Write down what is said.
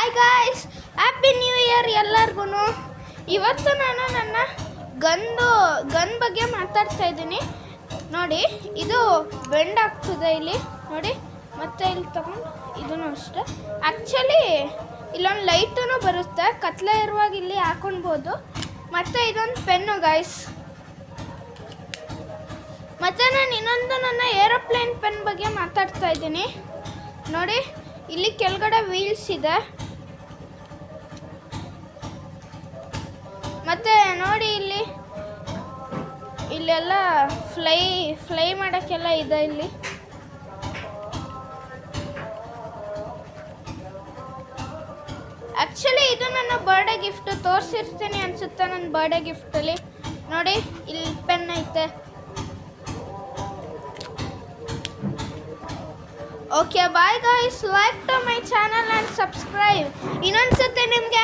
Hi guys, happy new year ಎಲ್ಲರಿಗೂ. ಇವತ್ತು ನಾನು ನನ್ನ ಗನ್ ಬಗ್ಗೆ ಮಾತಾಡ್ತಾ ಇದ್ದೀನಿ. ನೋಡಿ, ಇದು ಬೆಂಡ್ ಆಗ್ತದೆ ಇಲ್ಲಿ ನೋಡಿ, ಮತ್ತೆ ಇಲ್ಲಿ ತಗೊಂಡು ಇದೂ ಅಷ್ಟೇ. ಆ್ಯಕ್ಚುಲಿ ಇಲ್ಲೊಂದು ಲೈಟೂ ಬರುತ್ತೆ, ಕತ್ಲೆ ಇರುವಾಗ ಇಲ್ಲಿ ಹಾಕೊಳ್ಬೋದು. ಮತ್ತು ಇದೊಂದು ಪೆನ್ನು ಗಾಯ್ಸ್. ಮತ್ತು ನಾನು ಇನ್ನೊಂದು ನನ್ನ ಏರೋಪ್ಲೇನ್ ಪೆನ್ ಬಗ್ಗೆ ಮಾತಾಡ್ತಾ ಇದ್ದೀನಿ. ನೋಡಿ, ಇಲ್ಲಿ ಕೆಳಗಡೆ ವೀಲ್ಸ್ ಇದೆ. ಮತ್ತು ನೋಡಿ, ಇಲ್ಲೆಲ್ಲ ಫ್ಲೈ ಮಾಡೋಕ್ಕೆಲ್ಲ ಇದೆ ಇಲ್ಲಿ. ಆ್ಯಕ್ಚುಲಿ ಇದು ನನ್ನ ಬರ್ಡೇ ಗಿಫ್ಟ್, ತೋರಿಸಿರ್ತೀನಿ ಅನಿಸುತ್ತೆ ನನ್ನ ಬರ್ಡೇ ಗಿಫ್ಟಲ್ಲಿ. ನೋಡಿ, ಇಲ್ಲಿ ಪೆನ್ ಐತೆ. Okay, bye guys, like to my channel and subscribe. ಇನ್ನೊಂದು ಸತಿ ನಿಮಗೆ